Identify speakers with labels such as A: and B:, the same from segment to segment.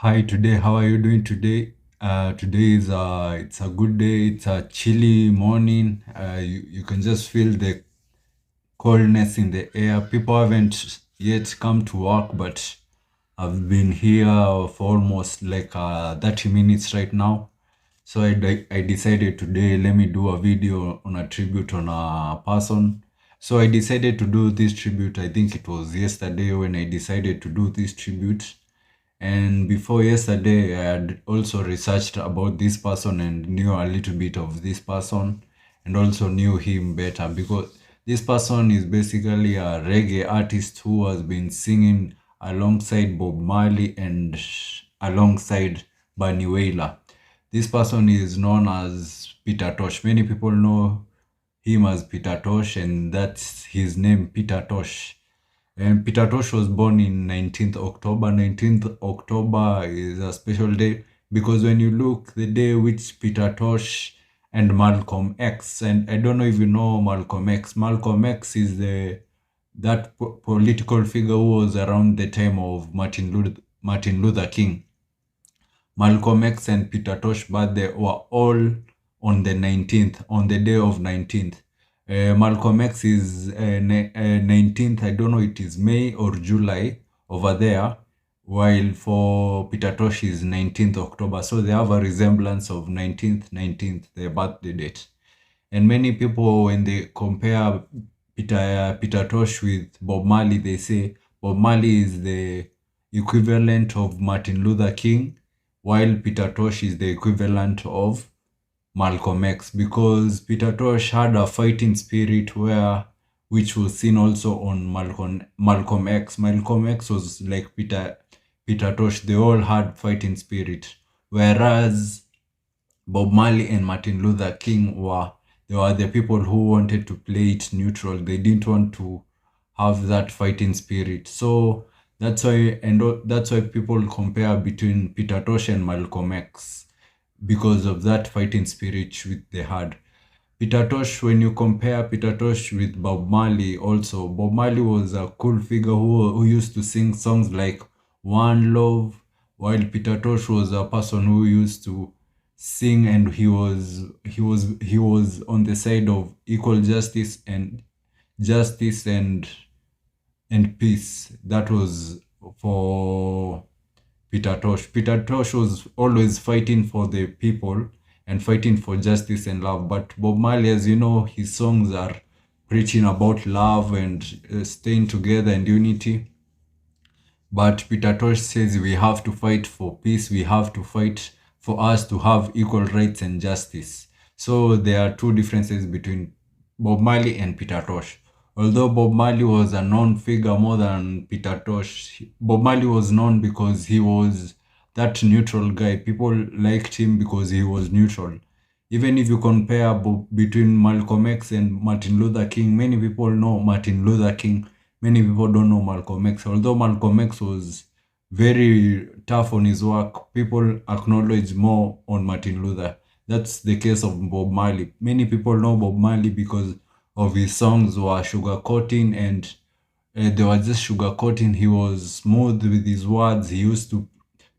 A: Hi, today, how are you doing today? Today is it's a good day. It's a chilly morning. You can just feel the coldness in the air. People haven't yet come to work, but I've been here for almost like 30 minutes right now. So I decided today, let me do a video on a tribute on a person. So I decided to do this tribute. I think it was yesterday when I decided to do this tribute. And before yesterday, I had also researched about this person and knew a little bit of this person and also knew him better because this person is basically a reggae artist who has been singing alongside Bob Marley and alongside Bunny Wailer. This person is known as Peter Tosh. Many people know him as Peter Tosh, and that's his name, Peter Tosh. And Peter Tosh was born in 19th October. 19th October is a special day because when you look the day which Peter Tosh and Malcolm X, and I don't know if you know Malcolm X. Malcolm X is that political figure who was around the time of Martin Luther King. Malcolm X and Peter Tosh birthday were all on the 19th, on the day of 19th. Malcolm X is 19th, I don't know it is May or July over there, while for Peter Tosh is 19th October. So they have a resemblance of 19th, their birthday date. And many people, when they compare Peter Tosh with Bob Marley, they say Bob Marley is the equivalent of Martin Luther King, while Peter Tosh is the equivalent of Malcolm X, because Peter Tosh had a fighting spirit which was seen also on Malcolm X. Malcolm X was like Peter Tosh. They all had fighting spirit, whereas Bob Marley and Martin Luther King they were the people who wanted to play it neutral. They didn't want to have that fighting spirit. So that's why people compare between Peter Tosh and Malcolm X because of that fighting spirit which they had. Peter Tosh, when you compare Peter Tosh with Bob Marley, also Bob Marley was a cool figure who used to sing songs like One Love, while Peter Tosh was a person who used to sing, and he was on the side of equal justice and peace. That was for Peter Tosh. Peter Tosh was always fighting for the people and fighting for justice and love. But Bob Marley, as you know, his songs are preaching about love and staying together and unity. But Peter Tosh says we have to fight for peace. We have to fight for us to have equal rights and justice. So there are two differences between Bob Marley and Peter Tosh. Although Bob Marley was a known figure more than Peter Tosh, Bob Marley was known because he was that neutral guy. People liked him because he was neutral. Even if you compare between Malcolm X and Martin Luther King, many people know Martin Luther King. Many people don't know Malcolm X. Although Malcolm X was very tough on his work, people acknowledge more on Martin Luther. That's the case of Bob Marley. Many people know Bob Marley because of his songs were sugarcoating, and they were just sugarcoating. He was smooth with his words. He used to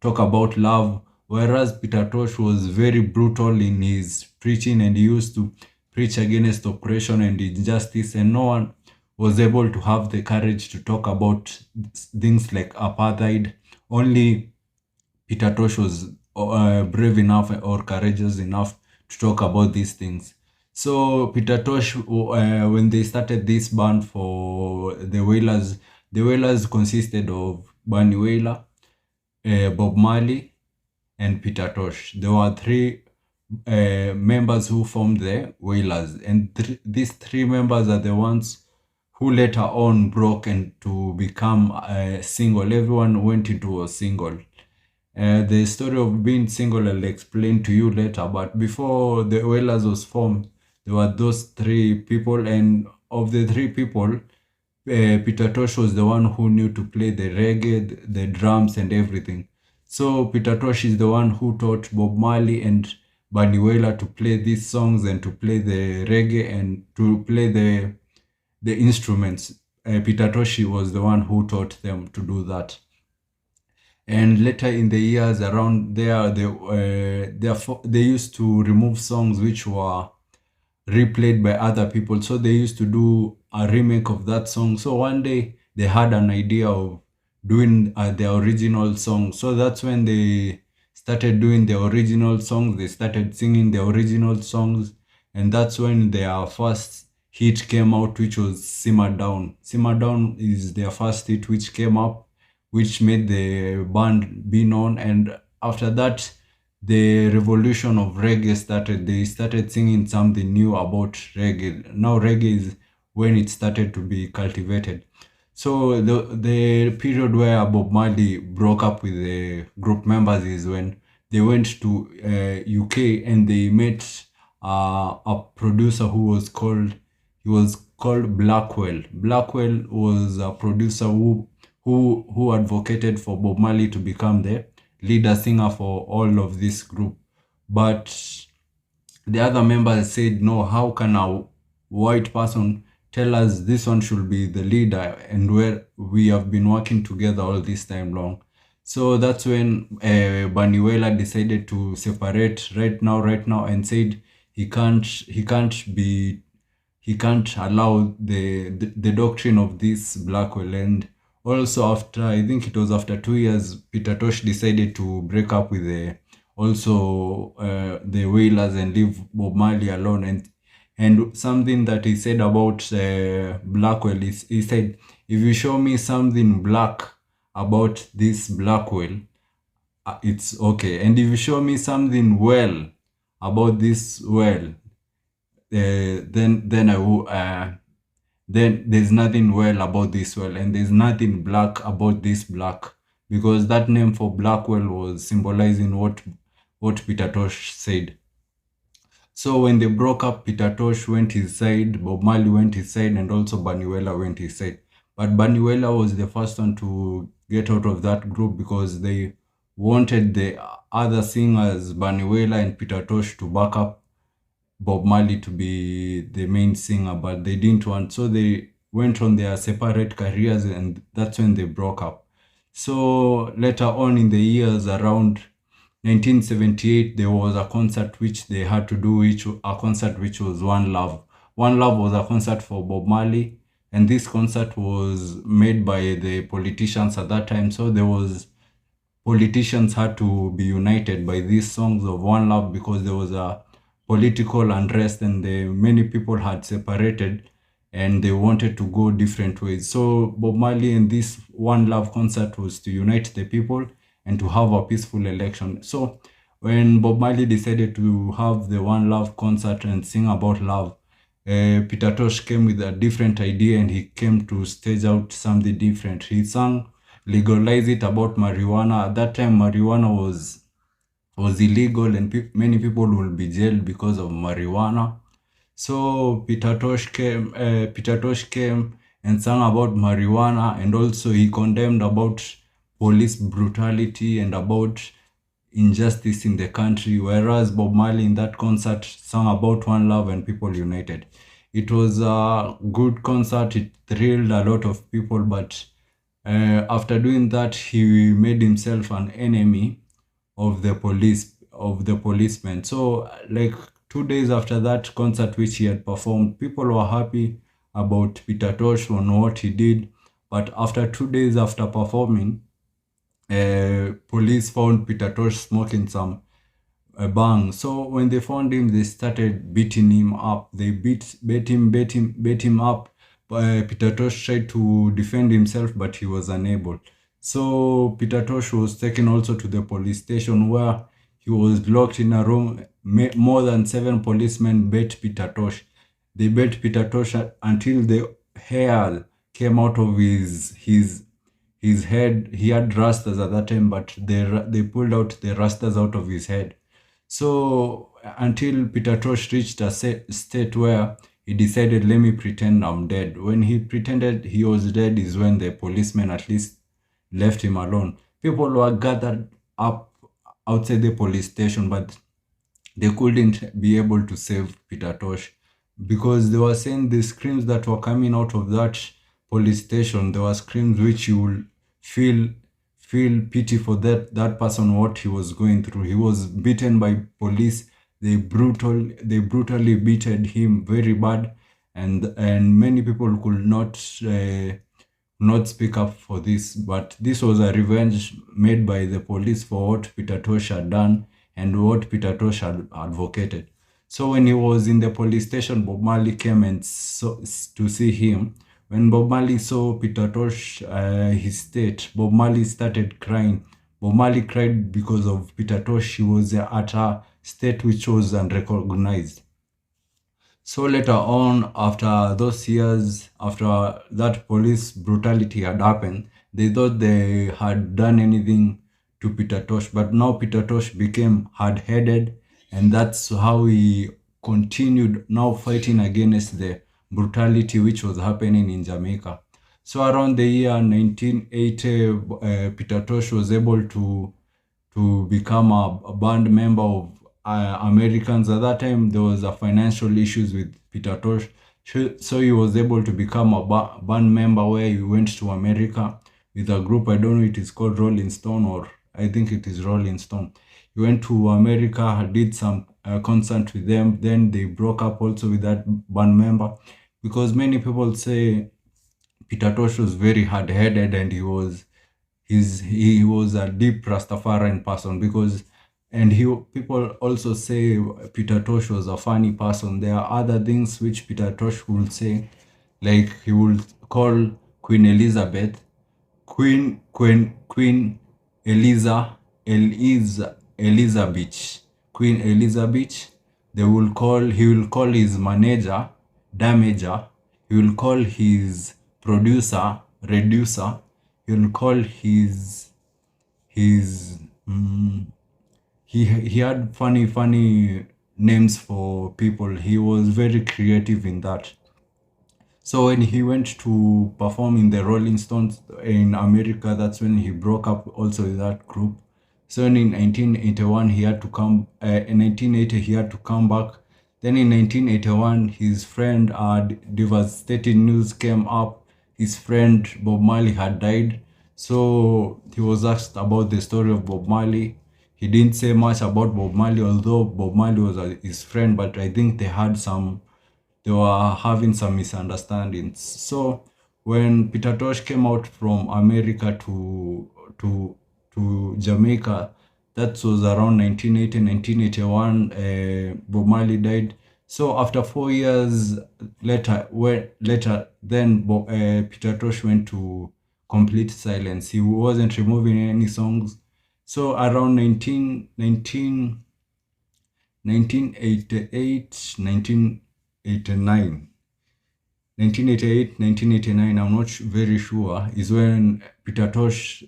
A: talk about love, whereas Peter Tosh was very brutal in his preaching, and he used to preach against oppression and injustice, and no one was able to have the courage to talk about things like apartheid. Only Peter Tosh was brave enough or courageous enough to talk about these things. So Peter Tosh, when they started this band for the Wailers consisted of Bunny Wailer, Bob Marley, and Peter Tosh. There were three members who formed the Wailers, and these three members are the ones who later on broke and to become a single. Everyone went into a single. The story of being single I'll explain to you later, but before the Wailers was formed, there were those three people, and of the three people, Peter Tosh was the one who knew to play the reggae, the drums, and everything. So Peter Tosh is the one who taught Bob Marley and Bunny Wailer to play these songs and to play the reggae and to play the instruments. Peter Tosh was the one who taught them to do that. And later in the years around there, they used to remove songs which were replayed by other people. So they used to do a remake of that song. So one day they had an idea of doing their original song. So that's when they started doing the original songs. They started singing the original songs. And that's when their first hit came out, which was Simmer Down. Simmer Down is their first hit which came up, which made the band be known. And after that, the revolution of reggae started. They started singing something new about reggae. Now reggae is when it started to be cultivated. So the period where Bob Marley broke up with the group members is when they went to UK and they met a producer who was called he was called Blackwell. Blackwell was a producer who advocated for Bob Marley to become the leader singer for all of this group. But the other members said, no, how can a white person tell us this one should be the leader and where we have been working together all this time long? So that's when Baniwela decided to separate right now, and said he can't allow the doctrine of this Blackwell. And also after, I think it was after 2 years, Peter Tosh decided to break up with the Wailers and leave Bob Marley alone. And something that he said about Blackwell is, he said, if you show me something black about this Blackwell, it's okay. And if you show me something well about this well, then I will then there's nothing well about this well, and there's nothing black about this black, because that name for Blackwell was symbolizing what Peter Tosh said. So when they broke up, Peter Tosh went his side, Bob Marley went his side, and also Baniwela went his side. But Baniwela was the first one to get out of that group because they wanted the other singers, Baniwela and Peter Tosh, to back up Bob Marley to be the main singer, but they didn't want. So they went on their separate careers, and that's when they broke up. So later on in the years around 1978, there was a concert which they had to do, a concert which was One Love. One Love was a concert for Bob Marley, and this concert was made by the politicians at that time. So there was politicians had to be united by these songs of One Love, because there was a political unrest and many people had separated and they wanted to go different ways. So Bob Marley and this One Love concert was to unite the people and to have a peaceful election. So when Bob Marley decided to have the One Love concert and sing about love, Peter Tosh came with a different idea, and he came to stage out something different. He sang Legalize It about marijuana. At that time, marijuana was illegal, and many people will be jailed because of marijuana. So Peter Tosh came and sang about marijuana, and also he condemned about police brutality and about injustice in the country, whereas Bob Marley in that concert sang about one love and people united. It was a good concert. It thrilled a lot of people, but after doing that, he made himself an enemy of the policemen. So like 2 days after that concert which he had performed, people were happy about Peter Tosh on what he did. But after 2 days after performing, police found Peter Tosh smoking some bang. So when they found him, they started beating him up. They beat him up. Peter Tosh tried to defend himself, but he was unable. So Peter Tosh was taken also to the police station, where he was locked in a room. More than 7 policemen beat Peter Tosh. They beat Peter Tosh until the hair came out of his head. He had rastas at that time, but they pulled out the rastas out of his head. So until Peter Tosh reached a state where he decided, let me pretend I'm dead. When he pretended he was dead is when the policemen at least left him alone. People were gathered up outside the police station, but they couldn't be able to save Peter Tosh, because they were saying the screams that were coming out of that police station, there were screams which you will feel pity for that person, what he was going through. He was beaten by police. They brutally beaten him very bad, and many people could not speak up for this. But this was a revenge made by the police for what Peter Tosh had done and what Peter Tosh had advocated. So when he was in the police station, Bob Marley came and to see him. When Bob Marley saw Peter Tosh, his state, Bob Marley started crying. Bob Marley cried because of Peter Tosh. He was at a state which was unrecognized. So later on, after those years, after that police brutality had happened, they thought they had done anything to Peter Tosh. But now Peter Tosh became hard-headed, and that's how he continued now fighting against the brutality which was happening in Jamaica. So around the year 1980, Peter Tosh was able to become a band member of Americans. At that time, there was a financial issues with Peter Tosh, so he was able to become a band member where he went to America with a group. I don't know, it is called Rolling Stone, or I think it is Rolling Stone. He went to America, did some concert with them. Then they broke up also with that band member, because many people say Peter Tosh was very hard-headed, and he was a deep Rastafarian person. Because and he people also say Peter Tosh was a funny person. There are other things which Peter Tosh will say, like he will call Queen Elizabeth Queen Elizabeth, Queen Elizabeth. He will call his manager Damager. He will call his producer Reducer. He will call his he had funny names for people. He was very creative in that. So when he went to perform in the Rolling Stones in America, that's when he broke up also with that group. So in 1981 he had to come. In 1980 he had to come back. Then in 1981 his friend, devastating news came up. His friend Bob Marley had died. So he was asked about the story of Bob Marley. He didn't say much about Bob Marley, although Bob Marley was his friend. But I think they were having some misunderstandings. So when Peter Tosh came out from America to Jamaica, that was around 1980, 1981. Bob Marley died. So after 4 years later, then Peter Tosh went to complete silence. He wasn't removing any songs. So around 1988, 1989, 1989, I'm not very sure, is when Peter Tosh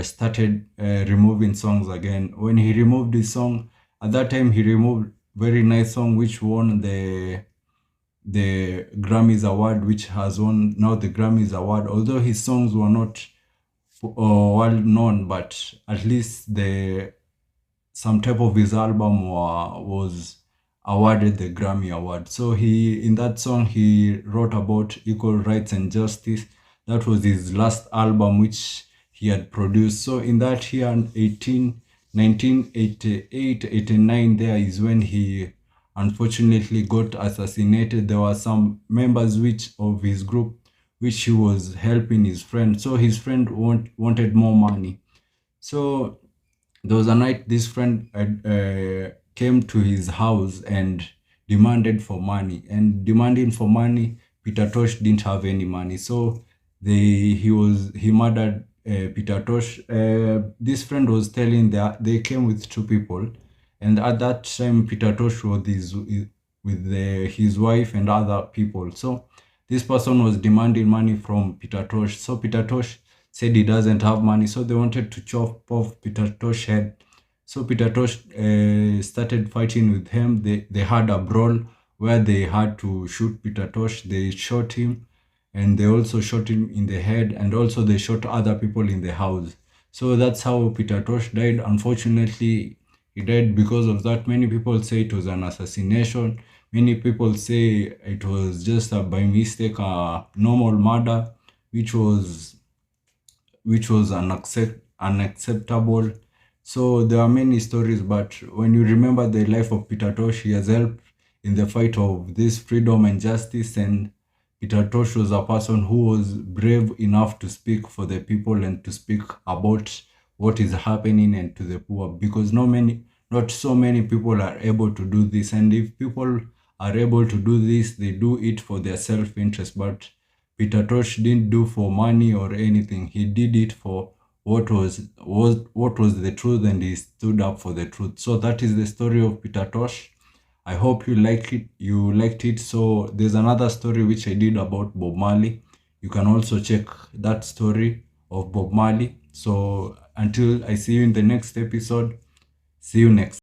A: started removing songs again. When he removed his song, at that time he removed very nice song which won the Grammys award, which has won now the Grammys award. Although his songs were not well known, but at least some type of his album was awarded the Grammy Award. So in that song he wrote about equal rights and justice. That was his last album which he had produced. So in that year, 1988, 89, there is when he unfortunately got assassinated. There were some members of his group which he was helping his friend. So his friend wanted more money. So there was a night this friend came to his house and demanded for money. And demanding for money, Peter Tosh didn't have any money. So he murdered Peter Tosh. This friend was telling that they came with two people. And at that time, Peter Tosh was with his wife and other people. So this person was demanding money from Peter Tosh. So Peter Tosh said he doesn't have money. So they wanted to chop off Peter Tosh's head. So Peter Tosh started fighting with him. They had a brawl where they had to shoot Peter Tosh. They shot him, and they also shot him in the head, and also they shot other people in the house. So that's how Peter Tosh died. Unfortunately, he died because of that. Many people say it was an assassination. Many people say it was just by mistake, a normal murder, which was which was unacceptable. So there are many stories, but when you remember the life of Peter Tosh, he has helped in the fight of this freedom and justice. And Peter Tosh was a person who was brave enough to speak for the people and to speak about what is happening and to the poor, because not so many people are able to do this. And if people are able to do this, they do it for their self-interest. But Peter Tosh didn't do for money or anything. He did it for what was the truth, and he stood up for the truth. So that is the story of Peter Tosh. I hope you like it. You liked it. So there's another story which I did about Bob Marley. You can also check that story of Bob Marley. So until I see you in the next episode, see you next.